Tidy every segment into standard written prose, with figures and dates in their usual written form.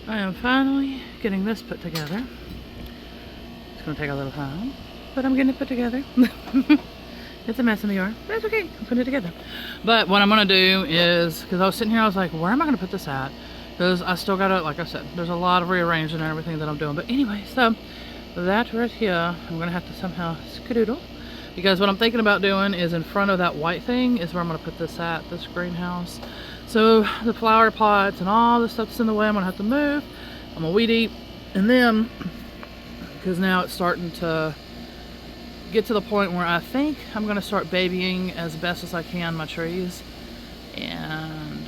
I am finally getting this put together. It's gonna take a little time, but I'm getting it put together. It's a mess in the yard, but it's okay. I'm putting it together. But what I'm gonna do is, because I was sitting here, I was like, where am I gonna put this at? Because I still gotta, like I said, there's a lot of rearranging and everything that I'm doing. But anyway, so that right here, I'm gonna have to somehow skedoodle. Because what I'm thinking about doing is in front of that white thing is where I'm gonna put this at, this greenhouse. So the flower pots and all the stuff that's in the way, I'm gonna have to move. I'm gonna weed eat, and then, because now it's starting to get to the point where I think I'm gonna start babying as best as I can my trees. And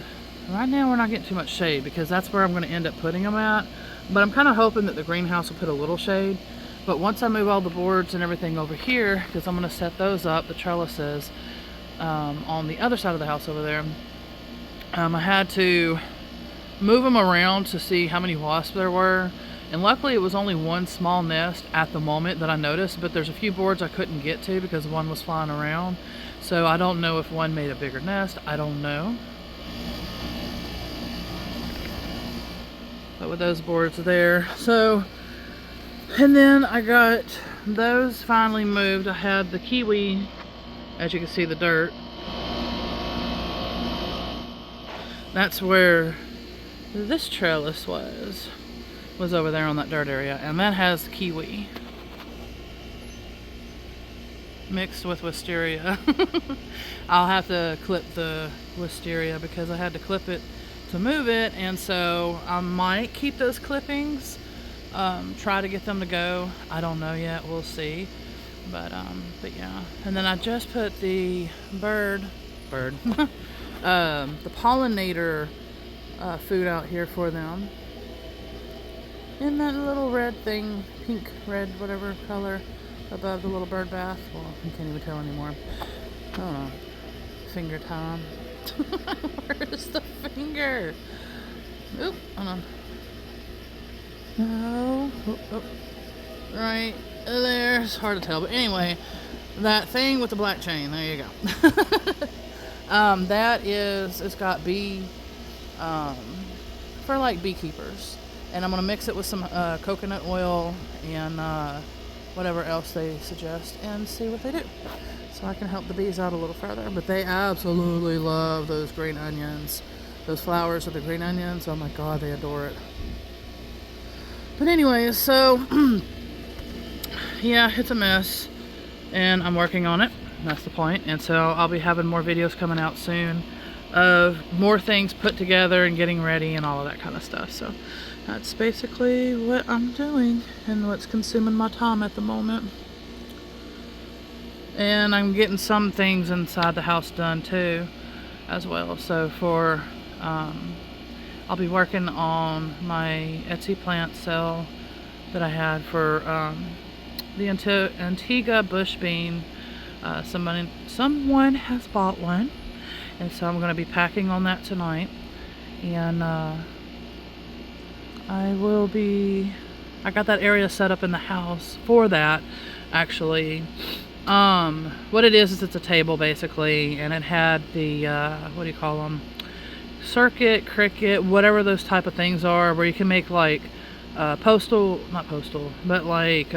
right now we're not getting too much shade because that's where I'm gonna end up putting them at. But I'm kind of hoping that the greenhouse will put a little shade. But once I move all the boards and everything over here, because I'm gonna set those up, the trellises, on the other side of the house over there, I had to move them around to see how many wasps there were. And luckily it was only one small nest at the moment that I noticed, but there's a few boards I couldn't get to because one was flying around. So I don't know if one made a bigger nest, I don't know. But with those boards there, so, and then I got those finally moved. I had the kiwi, as you can see the dirt. That's where this trellis was over there on that dirt area, and that has kiwi mixed with wisteria. I'll have to clip the wisteria because I had to clip it to move it, and so I might keep those clippings, try to get them to go. I don't know yet, we'll see. But yeah, and then I just put the the pollinator food out here for them in that little red thing, pink, red, whatever color, above the little bird bath. Well, I can't even tell anymore. I don't know. Finger time. Where's the finger? Oop, hold on. No. Oh, oh. Right there. It's hard to tell, but anyway, that thing with the black chain. There you go. That is, it's got bee, for like beekeepers. And I'm going to mix it with some coconut oil and whatever else they suggest and see what they do. So I can help the bees out a little further. But they absolutely love those green onions. Those flowers with the green onions. Oh my God, they adore it. But anyway, so yeah, it's a mess. And I'm working on it. That's the point. And so I'll be having more videos coming out soon of more things put together and getting ready and all of that kind of stuff. So that's basically what I'm doing and what's consuming my time at the moment. And I'm getting some things inside the house done too as well. So for I'll be working on my Etsy plant sale that I had for the Antigua bush bean. Someone has bought one, and so I'm going to be packing on that tonight. And I got that area set up in the house for that, actually. What it is it's a table basically, and it had the what do you call them, circuit, cricket, whatever those type of things are, where you can make like not postal, but like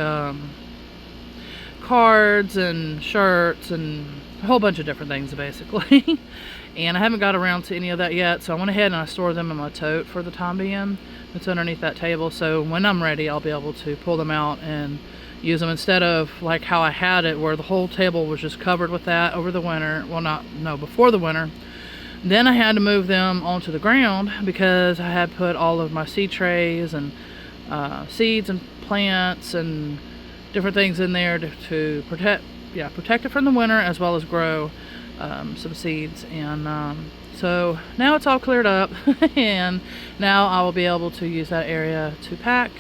cards and shirts and a whole bunch of different things basically. And I haven't got around to any of that yet, so I went ahead and I stored them in my tote for the time being. It's underneath that table, so when I'm ready I'll be able to pull them out and use them, instead of like how I had it where the whole table was just covered with that over the winter. Well, before the winter. Then I had to move them onto the ground because I had put all of my seed trays and seeds and plants and different things in there to protect it from the winter, as well as grow some seeds. And so now it's all cleared up and now I will be able to use that area to pack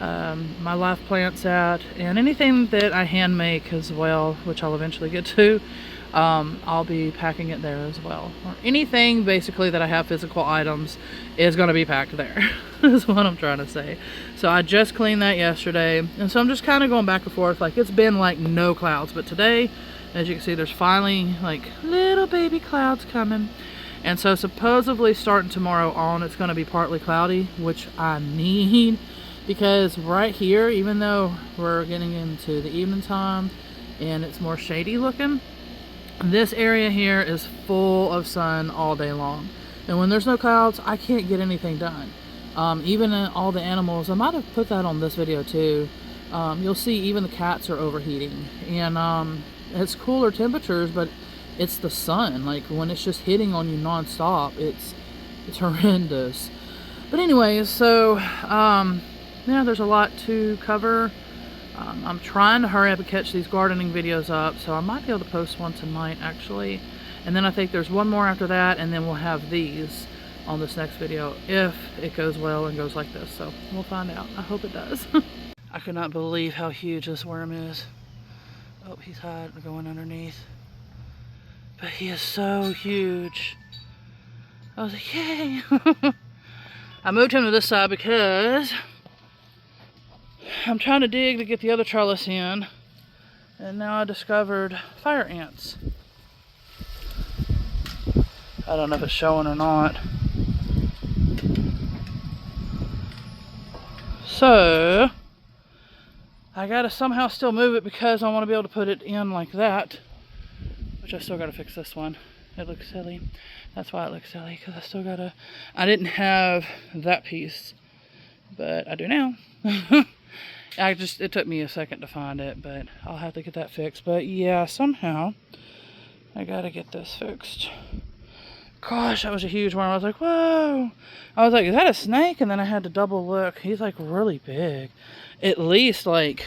my live plants at, and anything that I hand make as well, which I'll eventually get to. I'll be packing it there as well. Or anything basically that I have physical items is going to be packed there is what I'm trying to say. So I just cleaned that yesterday, and so I'm just kind of going back and forth. Like, it's been like no clouds, but today, as you can see, there's finally like little baby clouds coming. And so supposedly starting tomorrow on, it's going to be partly cloudy, which I need, because right here, even though we're getting into the evening time and it's more shady looking, this area here is full of sun all day long. And when there's no clouds, I can't get anything done. Even all the animals, I might have put that on this video too. You'll see even the cats are overheating. And it's cooler temperatures, but it's the sun. Like when it's just hitting on you non-stop, it's horrendous. But anyways, so yeah, there's a lot to cover. I'm trying to hurry up and catch these gardening videos up, so I might be able to post one tonight actually. And then I think there's one more after that, and then we'll have these on this next video if it goes well and goes like this. So we'll find out. I hope it does. I could not believe how huge this worm is. Oh, he's hiding, going underneath. But he is so huge. I was like, yay! I moved him to this side because I'm trying to dig to get the other trellis in. And now I discovered fire ants. I don't know if it's showing or not. So I gotta somehow still move it because I want to be able to put it in like that. Which I still gotta fix this one. It looks silly. That's why it looks silly, because I still gotta... I didn't have that piece, but I do now. It took me a second to find it, but I'll have to get that fixed. But yeah, somehow I gotta get this fixed. Gosh, that was a huge one. I was like, whoa. I was like, is that a snake? And then I had to double look. He's like really big. At least like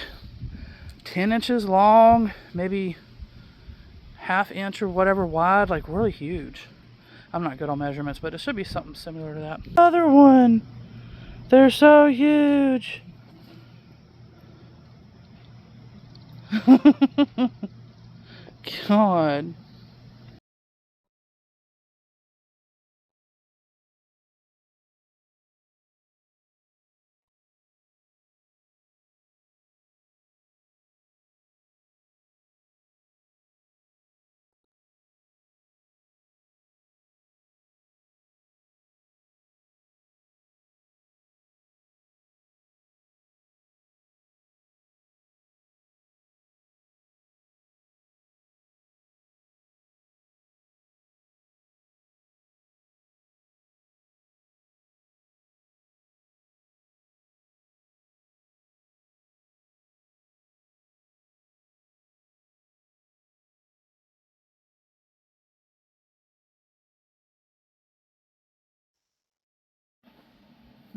10 inches long, maybe ½ inch or whatever wide, like really huge. I'm not good on measurements, but it should be something similar to that. Other one. They're so huge. God.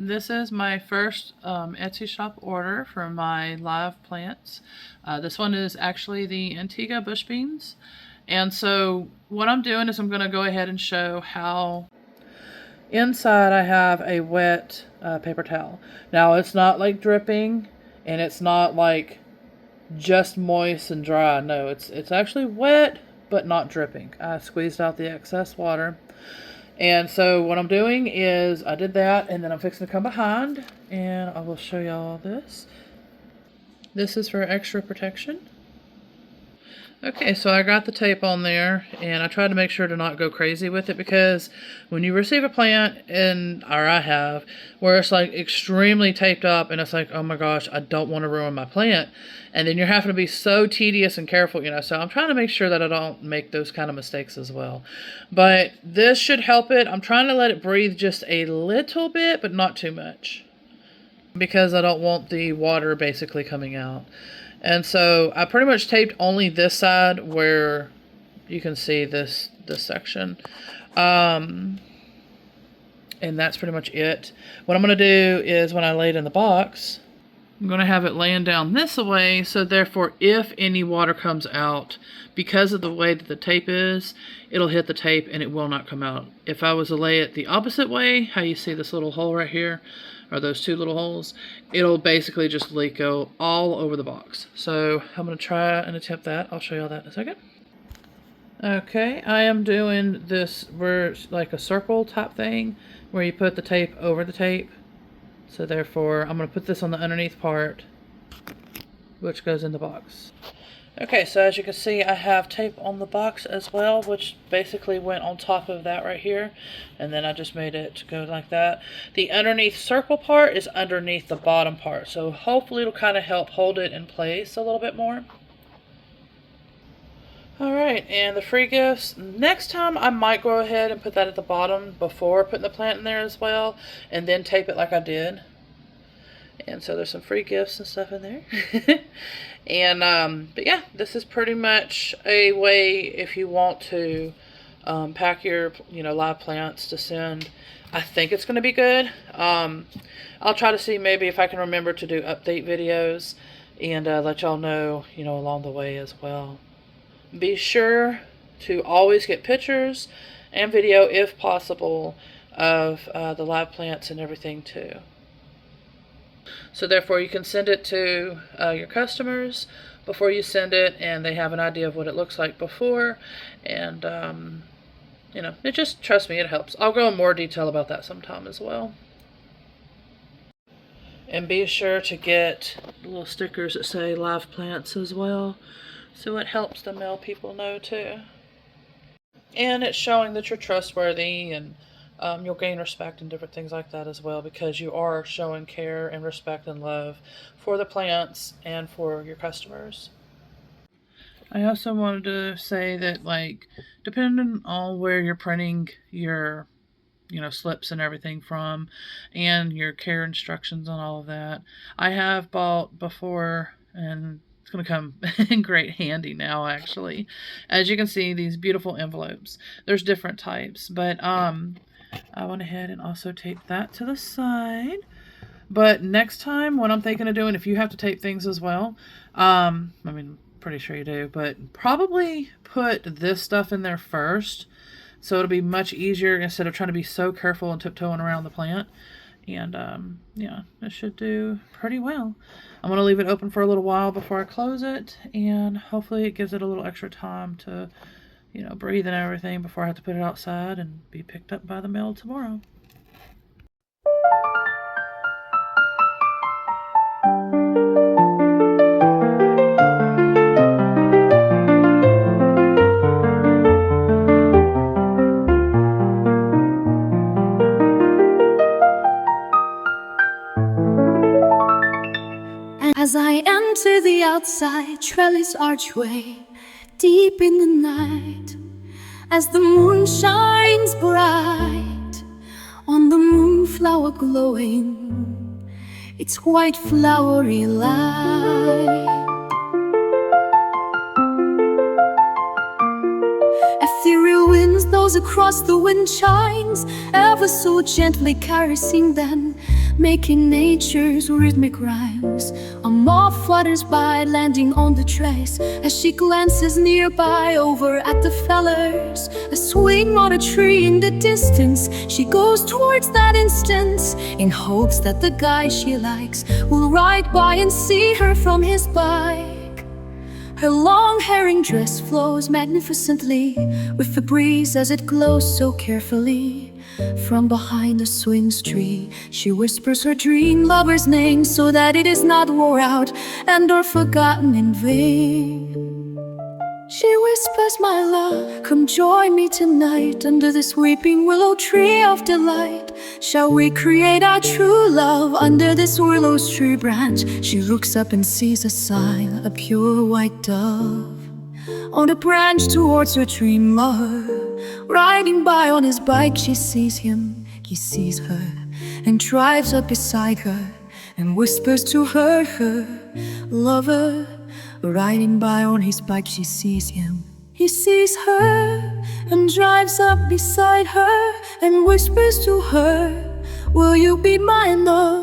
This is my first Etsy shop order for my live plants. This one is actually the Antigua bush beans. And so what I'm doing is I'm going to go ahead and show how inside I have a wet paper towel. Now it's not like dripping and it's not like just moist and dry. No, it's actually wet but not dripping. I squeezed out the excess water. And so what I'm doing is I did that, and then I'm fixing to come behind and I will show y'all this. This is for extra protection. Okay, so I got the tape on there, and I tried to make sure to not go crazy with it, because when you receive a plant, or I have, where it's like extremely taped up and it's like, oh my gosh, I don't want to ruin my plant. And then you're having to be so tedious and careful, you know, so I'm trying to make sure that I don't make those kind of mistakes as well. But this should help it. I'm trying to let it breathe just a little bit, but not too much, because I don't want the water basically coming out. And so I pretty much taped only this side where you can see this section. And that's pretty much it. What I'm going to do is when I lay it in the box, I'm going to have it laying down this way, so therefore if any water comes out, because of the way that the tape is, it'll hit the tape and it will not come out. If I was to lay it the opposite way, how you see this little hole right here, or those two little holes, it'll basically just leak out all over the box. So I'm going to try and attempt that. I'll show you all that in a second. Okay, I am doing this where it's like a circle type thing, where you put the tape over the tape. So therefore, I'm going to put this on the underneath part, which goes in the box. Okay, so as you can see, I have tape on the box as well, which basically went on top of that right here. And then I just made it go like that. The underneath circle part is underneath the bottom part. So hopefully it'll kind of help hold it in place a little bit more. Alright, and the free gifts. Next time I might go ahead and put that at the bottom before putting the plant in there as well. And then tape it like I did. And so there's some free gifts and stuff in there. And but yeah, this is pretty much a way if you want to pack your live plants to send. I think it's going to be good. I'll try to see maybe if I can remember to do update videos and let y'all know along the way as well. Be sure to always get pictures and video if possible of the live plants and everything too. So therefore you can send it to your customers before you send it, and they have an idea of what it looks like before. And it just, trust me, it helps. I'll go in more detail about that sometime as well. And be sure to get little stickers that say live plants as well, so it helps the mail people know too. And it's showing that you're trustworthy, and you'll gain respect and different things like that as well, because you are showing care and respect and love for the plants and for your customers. I also wanted to say that, like, depending on where you're printing your slips and everything from, and your care instructions on all of that, I have bought before, and it's going to come in great handy now, actually. As you can see, these beautiful envelopes. There's different types, but I went ahead and also taped that to the side. But next time, what I'm thinking of doing, if you have to tape things as well, I mean, pretty sure you do, but probably put this stuff in there first, so it'll be much easier instead of trying to be so careful and tiptoeing around the plant. And yeah, it should do pretty well. I'm going to leave it open for a little while before I close it, and hopefully it gives it a little extra time to breathe and everything before I have to put it outside and be picked up by the mail tomorrow. As I enter the outside trellis archway, deep in the night, as the moon shines bright on the moonflower glowing, its white flowery light. Ethereal winds those across the wind chines, ever so gently caressing them, making nature's rhythmic rhymes. A moth flutters by, landing on the trellis as she glances nearby over at the fellers. A swing on a tree in the distance, she goes towards that instant, in hopes that the guy she likes will ride by and see her from his bike. Her long herring dress flows magnificently with the breeze as it glows so carefully. From behind the swings tree, she whispers her dream lover's name, so that it is not wore out and or forgotten in vain. She whispers, my love, come join me tonight under this weeping willow tree of delight. Shall we create our true love under this willow's tree branch? She looks up and sees a sign, a pure white dove on the branch towards her dream lover. Riding by on his bike, she sees him, he sees her, and drives up beside her and whispers to her lover. Riding by on his bike, she sees him, he sees her, and drives up beside her and whispers to her, will you be my love?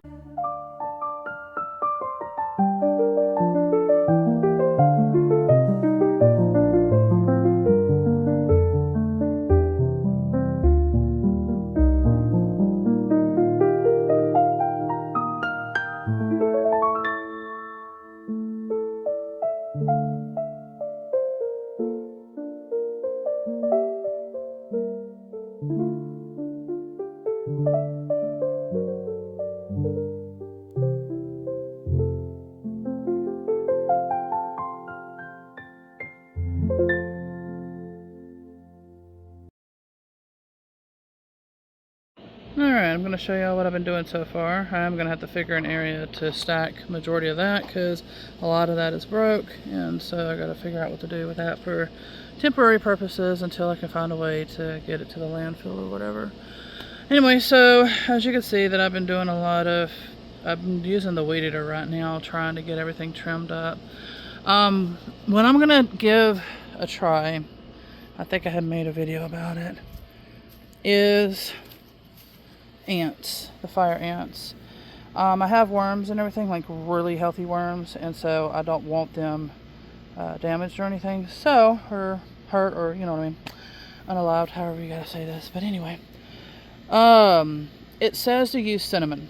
Alright, I'm going to show y'all what I've been doing so far. I'm going to have to figure an area to stack majority of that because a lot of that is broke, and so I got to figure out what to do with that for temporary purposes until I can find a way to get it to the landfill or whatever. Anyway, so as you can see that I've been doing I'm using the weed eater right now trying to get everything trimmed up. What I'm going to give a try, I think I had made a video about it, is ants, the fire ants. I have worms and everything, like really healthy worms, and so I don't want them damaged or anything, so, or hurt, or you know what I mean, unalive, however you gotta say this. But anyway, it says to use cinnamon,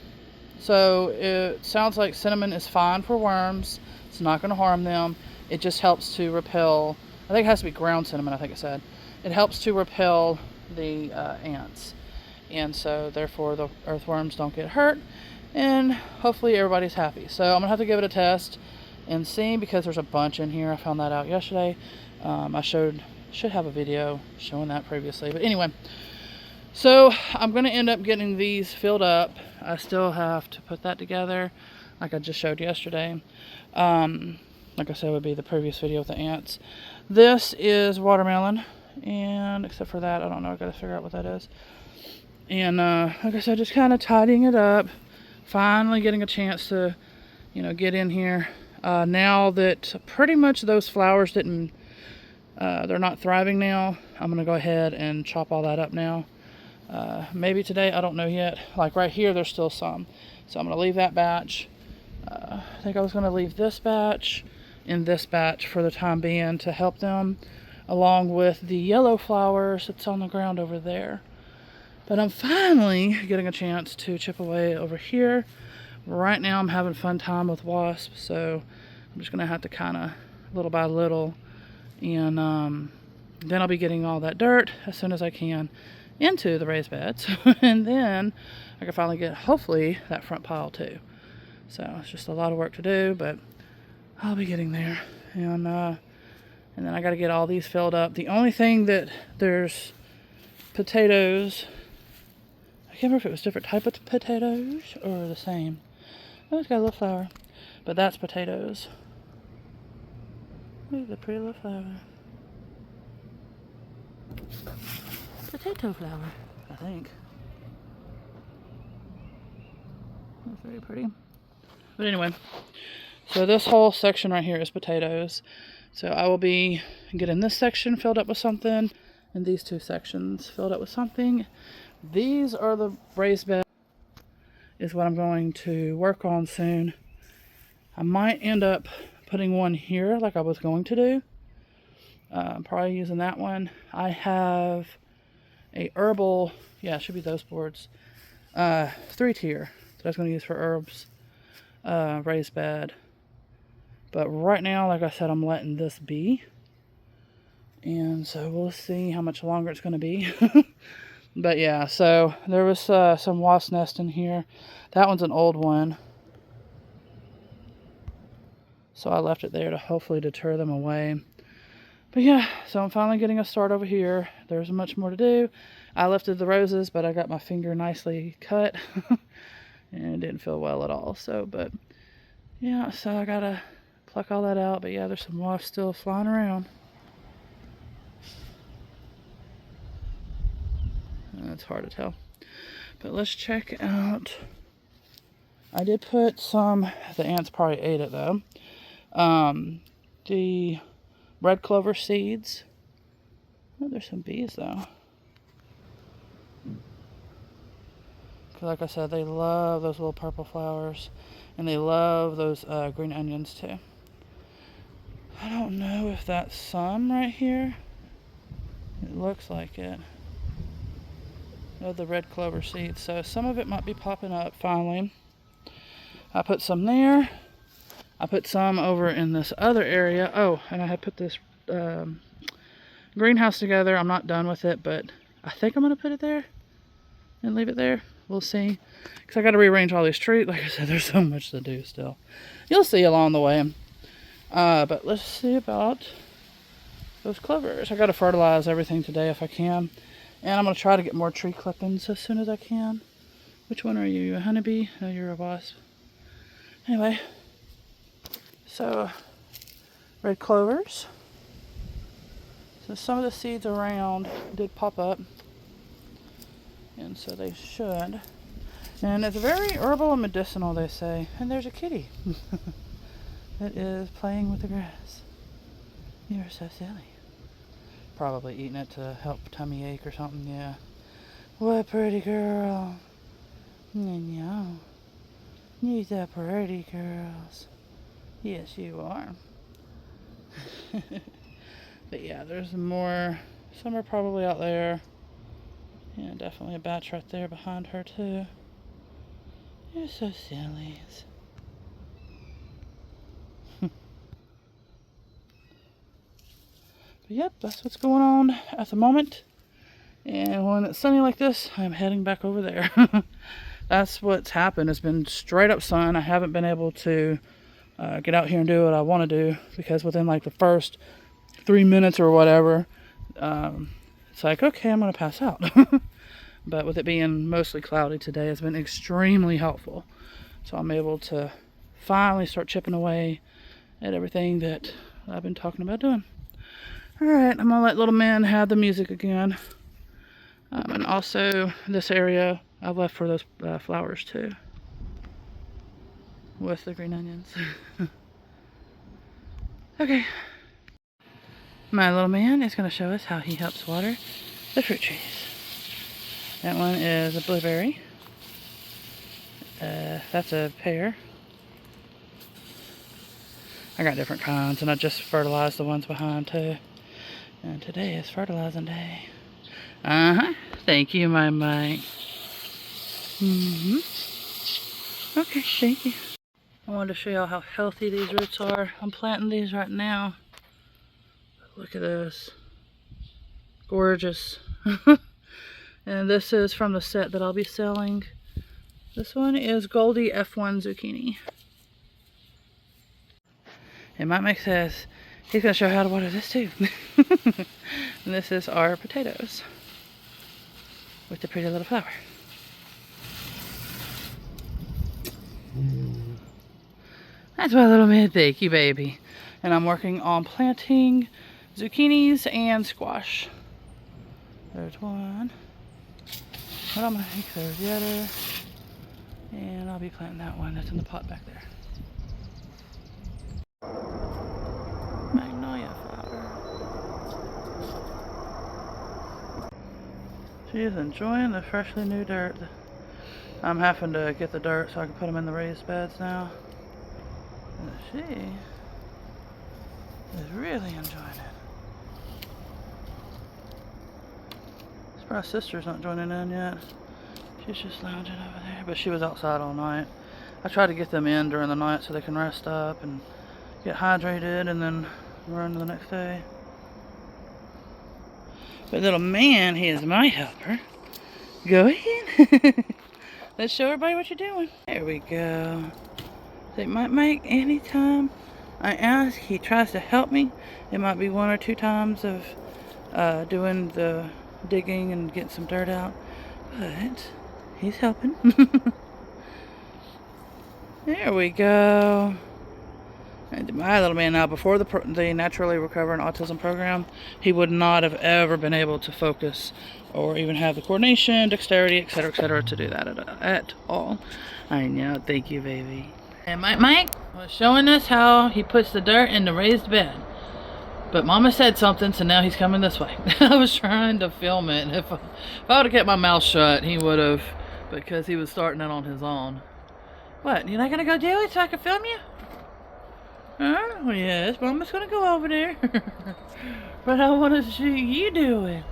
so it sounds like cinnamon is fine for worms. It's not going to harm them. It just helps to repel, I think it has to be ground cinnamon, I think it said. It helps to repel the ants. And so therefore the earthworms don't get hurt, and hopefully everybody's happy. So I'm gonna have to give it a test and see, because there's a bunch in here. I found that out yesterday. I should have a video showing that previously, but anyway, so I'm gonna end up getting these filled up. I still have to put that together like I just showed yesterday. Like I said, would be the previous video with the ants. This is watermelon, and except for that, I don't know, I gotta figure out what that is. And like I said, just kind of tidying it up, finally getting a chance to, you know, get in here. Now that pretty much those flowers didn't, they're not thriving now, I'm going to go ahead and chop all that up now. Maybe today, I don't know yet. Like right here, there's still some. So I'm going to leave that batch. I think I was going to leave this batch and this batch for the time being to help them, along with the yellow flowers that's on the ground over there. But I'm finally getting a chance to chip away over here. Right now I'm having a fun time with wasps, so I'm just going to have to kind of little by little. And then I'll be getting all that dirt as soon as I can into the raised beds. And then I can finally get, hopefully, that front pile too. So it's just a lot of work to do, but I'll be getting there. And then I got to get all these filled up. The only thing that there's potatoes, I can't remember if it was different type of potatoes or the same. Oh, it's got a little flower. But that's potatoes. Look at the pretty little flower. Potato flower, I think. That's very pretty. But anyway, so this whole section right here is potatoes. So I will be getting this section filled up with something, and these two sections filled up with something. These are the raised bed, is what I'm going to work on soon. I might end up putting one here like I was going to do. Probably using that one. I have a herbal, yeah, it should be those boards. 3-tier that I was going to use for herbs. Raised bed. But right now, like I said, I'm letting this be. And so we'll see how much longer it's going to be. But yeah, so there was some wasp nest in here. That one's an old one. So I left it there to hopefully deter them away. But yeah, so I'm finally getting a start over here. There's much more to do. I lifted the roses, but I got my finger nicely cut. And it didn't feel well at all. So, but yeah, so I gotta pluck all that out. But yeah, there's some wasps still flying around. It's hard to tell. But let's check out. I did put some, the ants probably ate it though. The red clover seeds. Oh, there's some bees though. Because like I said, they love those little purple flowers. And they love those green onions too. I don't know if that's some right here. It looks like it. Of the red clover seeds. So some of it might be popping up finally. I put some there. I put some over in this other area. Oh, and I had put this greenhouse together. I'm not done with it, but I think I'm going to put it there and leave it there. We'll see. Because I got to rearrange all these trees. Like I said, there's so much to do still. You'll see along the way. But let's see about those clovers. I got to fertilize everything today if I can. And I'm going to try to get more tree clippings as soon as I can. Which one are you? You a honeybee? No, you're a wasp. Anyway, so red clovers. So some of the seeds around did pop up, and so they should. And it's very herbal and medicinal, they say. And there's a kitty that is playing with the grass. You're so silly. Probably eating it to help tummy ache or something, yeah. What pretty girl. No. You're so pretty girls. Yes, you are. But yeah, there's more. Some are probably out there. Yeah, definitely a batch right there behind her too. You're so silly. But yep, that's what's going on at the moment. And when it's sunny like this, I'm heading back over there. That's what's happened. It's been straight up sun. I haven't been able to get out here and do what I want to do, because within like the first 3 minutes or whatever, it's like, okay, I'm going to pass out. But with it being mostly cloudy today, it's been extremely helpful. So I'm able to finally start chipping away at everything that I've been talking about doing. Alright, I'm going to let little man have the music again. And also this area I've left for those flowers too, with the green onions. Okay. My little man is going to show us how he helps water the fruit trees. That one is a blueberry. That's a pear. I got different kinds, and I just fertilized the ones behind too. And today is fertilizing day. Thank you, my mate. Okay, thank you. I wanted to show y'all how healthy these roots are. I'm planting these right now. Look at this. Gorgeous. And this is from the set that I'll be selling. This one is Goldie F1 Zucchini. And Mike says he's going to show how to water this too. And this is our potatoes with the pretty little flower. That's my little man. Thank you, baby. And I'm working on planting zucchinis and squash. There's one. But I'm going to take there's the other. And I'll be planting that one that's in the pot back there. Magnolia flower. She's enjoying the freshly new dirt. I'm having to get the dirt so I can put them in the raised beds now. And she is really enjoying it. My sister's not joining in yet. She's just lounging over there. But she was outside all night. I try to get them in during the night so they can rest up and get hydrated and then run the next day. But little man, he is my helper. Go ahead. Let's show everybody what you're doing. There we go. So it might make any time I ask, he tries to help me. It might be 1 or 2 times of doing the digging and getting some dirt out, but he's helping. There we go. And my little man now, before the Naturally Recovering Autism program, he would not have ever been able to focus or even have the coordination, dexterity, etc., to do that at all. I know. Thank you, baby. And Mike was showing us how he puts the dirt in the raised bed. But Mama said something, so now he's coming this way. I was trying to film it. If I would have kept my mouth shut, he would have, because he was starting it on his own. What, you're not going to go do it so I can film you? Huh? Well, yes, Mama's going to go over there. But I want to see you do it.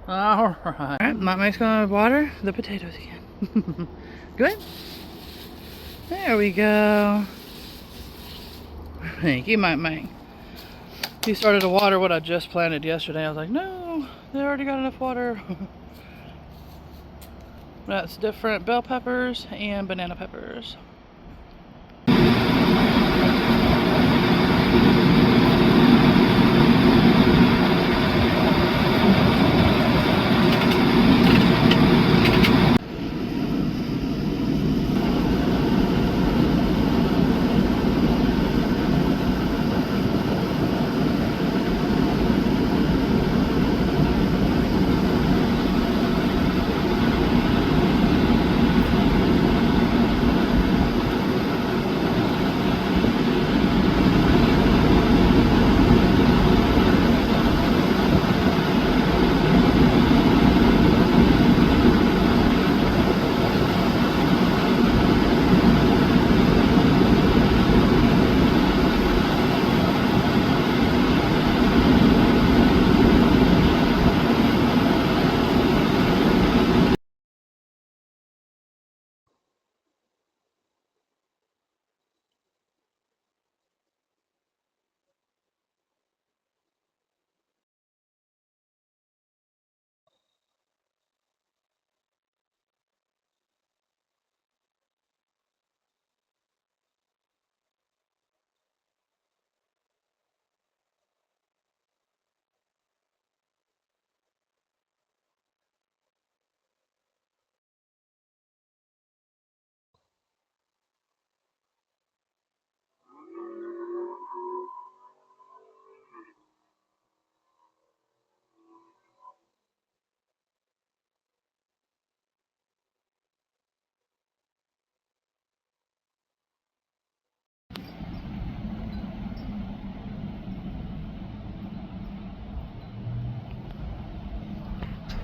Alright. Alright, Mama's going to water the potatoes again. Good. There we go. Thank you, Mike. He started to water what I just planted yesterday. I was like, no, they already got enough water. That's different bell peppers and banana peppers.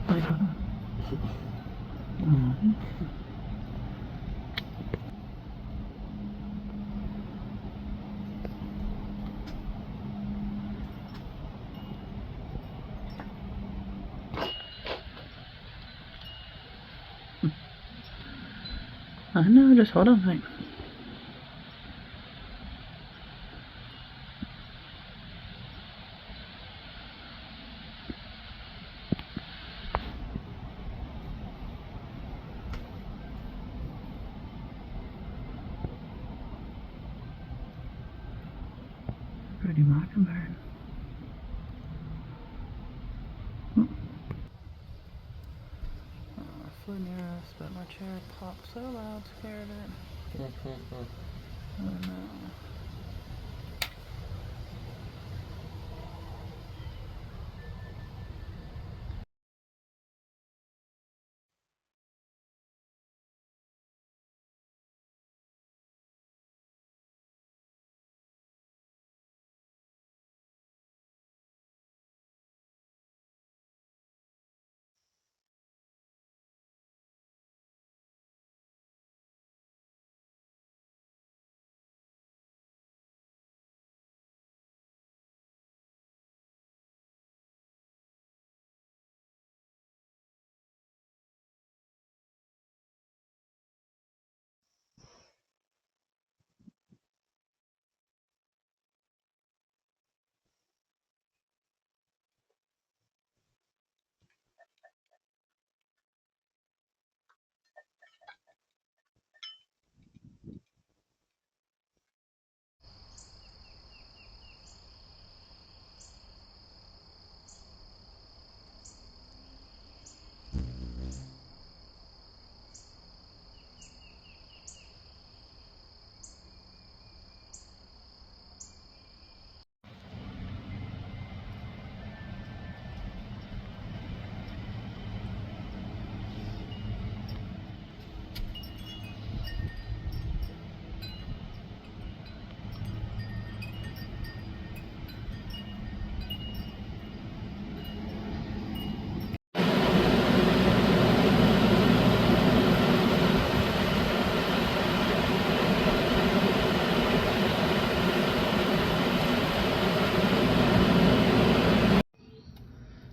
Like, mhm. I know, just hold on, thing. Pretty mockingbird. Flew near us, but my chair popped so loud, scared it. Oh no.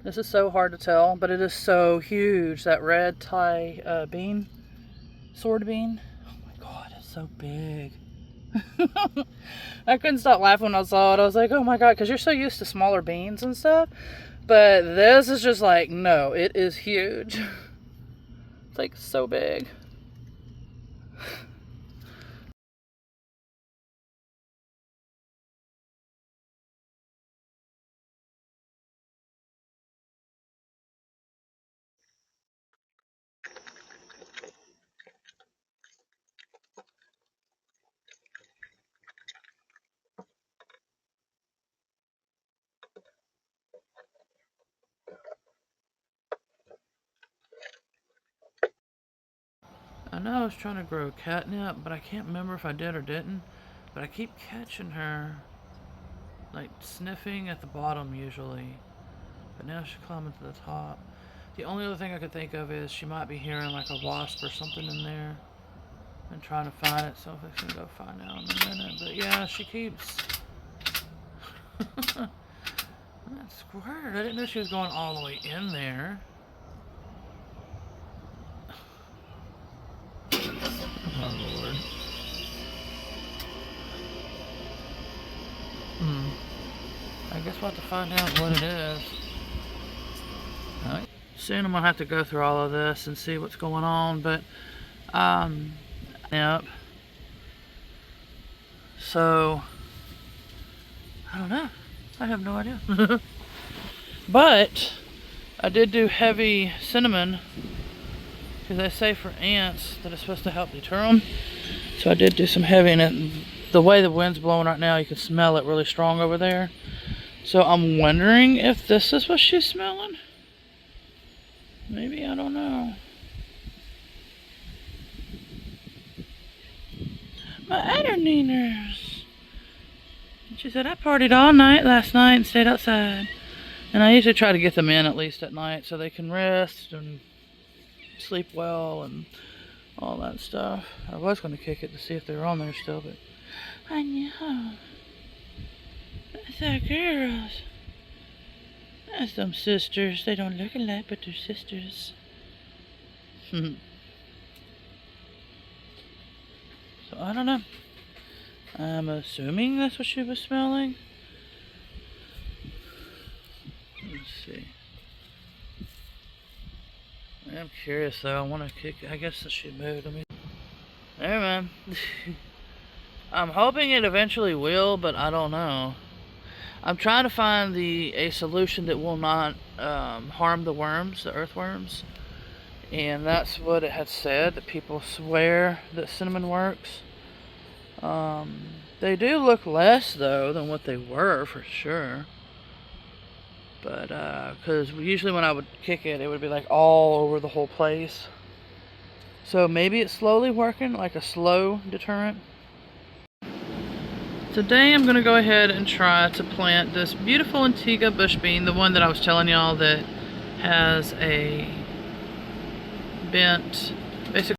This is so hard to tell, but it is so huge. That red Thai bean, sword bean. Oh my god, it's so big. I couldn't stop laughing when I saw it. I was like, oh my god, because you're so used to smaller beans and stuff. But this is just like, no, it is huge. It's like so big. I know I was trying to grow catnip, but I can't remember if I did or didn't. But I keep catching her, like, sniffing at the bottom usually. But now she's climbing to the top. The only other thing I could think of is she might be hearing like a wasp or something in there and trying to find it. So if I can go find out in a minute. But yeah, she keeps... That squirt. I didn't know she was going all the way in there. Oh Lord. I guess we'll have to find out what it is. Soon I'm gonna have to go through all of this and see what's going on, but yep. So I don't know. I have no idea. But I did do heavy cinnamon because they say for ants that it's supposed to help deter them. So I did do some heavy, and the way the wind's blowing right now, you can smell it really strong over there. So I'm wondering if this is what she's smelling. Maybe, I don't know. My other Neeners. She said, I partied all night last night and stayed outside. And I usually try to get them in at least at night so they can rest and sleep well and all that stuff. I was going to kick it to see if they were on there still, but I know. That's our girls. That's them sisters. They don't look alike, but they're sisters. So I don't know. I'm assuming that's what she was smelling. Let's see. I'm curious though. I want to kick it. I guess that she moved. Let me. There, man. I'm hoping it eventually will, but I don't know. I'm trying to find a solution that will not harm the worms, the earthworms. And that's what it had said, that people swear that cinnamon works. They do look less though than what they were for sure. But because usually when I would kick it, it would be like all over the whole place. So maybe it's slowly working, like a slow deterrent. Today I'm going to go ahead and try to plant this beautiful Antigua bush bean, the one that I was telling y'all that has a bent, basically